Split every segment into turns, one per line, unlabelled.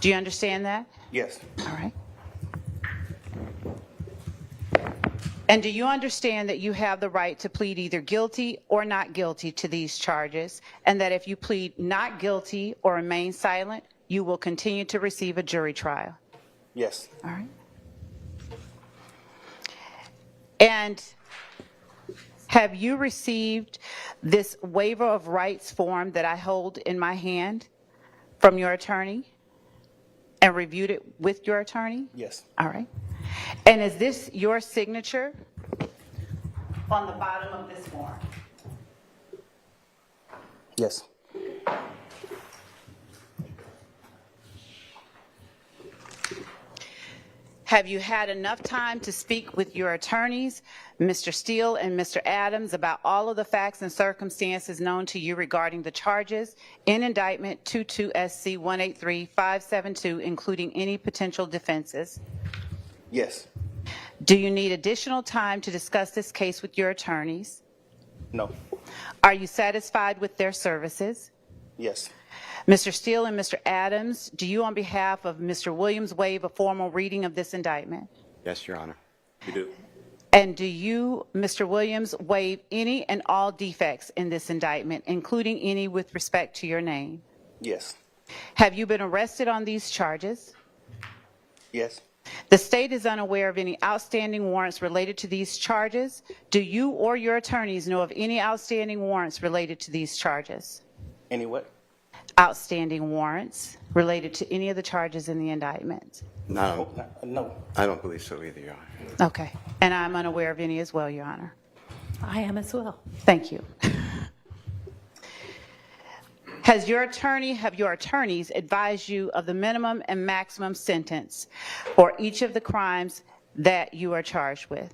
Do you understand that?
Yes.
All right. And do you understand that you have the right to plead either guilty or not guilty to these charges, and that if you plead not guilty or remain silent, you will continue to receive a jury trial?
Yes.
All right. And have you received this waiver of rights form that I hold in my hand from your attorney and reviewed it with your attorney?
Yes.
All right. And is this your signature on the bottom of this form?
Yes.
Have you had enough time to speak with your attorneys, Mr. Steele and Mr. Adams, about all of the facts and circumstances known to you regarding the charges in indictment 22 SC 183572, including any potential defenses?
Yes.
Do you need additional time to discuss this case with your attorneys?
No.
Are you satisfied with their services?
Yes.
Mr. Steele and Mr. Adams, do you on behalf of Mr. Williams waive a formal reading of this indictment?
Yes, Your Honor.
You do.
And do you, Mr. Williams, waive any and all defects in this indictment, including any with respect to your name?
Yes.
Have you been arrested on these charges?
Yes.
The state is unaware of any outstanding warrants related to these charges. Do you or your attorneys know of any outstanding warrants related to these charges?
Any what?
Outstanding warrants related to any of the charges in the indictment?
No,
No.
I don't believe so either, Your Honor.
Okay. And I'm unaware of any as well, Your Honor.
I am as well.
Thank you. Have your attorneys advised you of the minimum and maximum sentence for each of the crimes that you are charged with?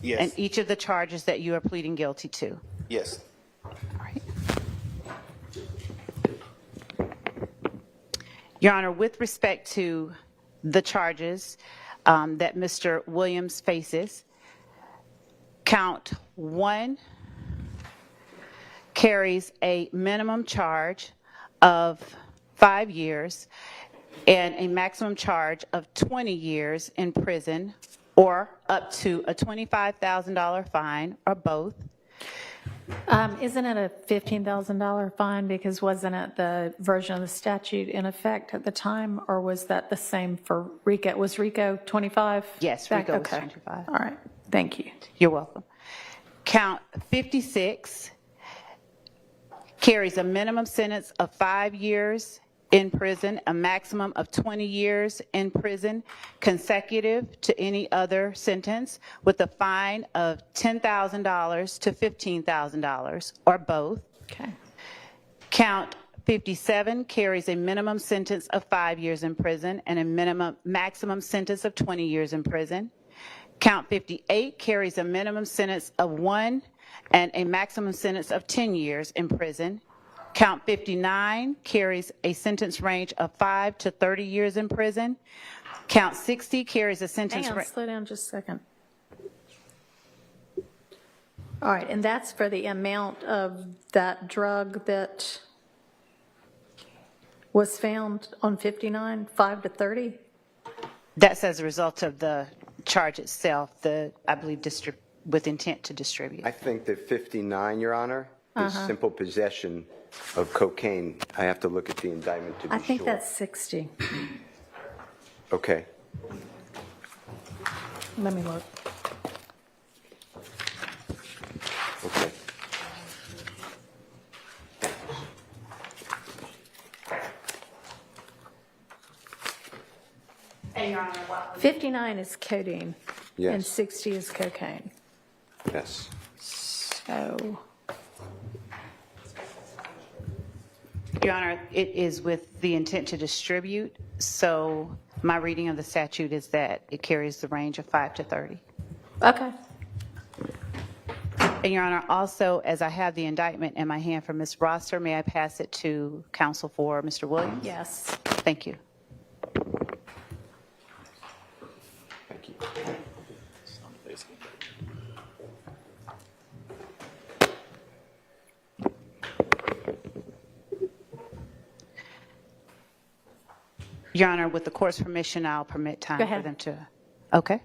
Yes.
And each of the charges that you are pleading guilty to?
Yes.
All right. Your Honor, with respect to the charges that Mr. Williams faces, count 1 carries a minimum charge of 5 years and a maximum charge of 20 years in prison, or up to a $25,000 fine, or both.
Isn't it a $15,000 fine, because wasn't it the version of the statute in effect at the time, or was that the same for RICO? Was RICO 25?
Yes, RICO was
Okay.
25.
All right, thank you.
You're welcome. Count 56 carries a minimum sentence of 5 years in prison, a maximum of 20 years in prison, consecutive to any other sentence, with a fine of $10,000 to $15,000, or both.
Okay.
Count 57 carries a minimum sentence of 5 years in prison and a maximum sentence of 20 years in prison. Count 58 carries a minimum sentence of 1 and a maximum sentence of 10 years in prison. Count 59 carries a sentence range of 5 to 30 years in prison. Count 60 carries a sentence
Hang on, slow down just a second. All right, and that's for the amount of that drug that was found on 59, 5 to 30?
That's as a result of the charge itself, I believe, with intent to distribute.
I think that 59, Your Honor, is simple possession of cocaine. I have to look at the indictment to be sure.
I think that's 60.
Okay.
Let me look.
Okay.
And Your Honor, what?
59 is codeine.
Yes.
And 60 is cocaine.
Yes.
So,
Your Honor, it is with the intent to distribute, so my reading of the statute is that it carries the range of 5 to 30.
okay.
And Your Honor, also, as I have the indictment in my hand from Ms. Roster, may I pass it to counsel for Mr. Williams?
Yes.
Thank you.
Thank you.
Your Honor, with the court's permission, I'll permit time
Go
for
ahead.
them to. Okay.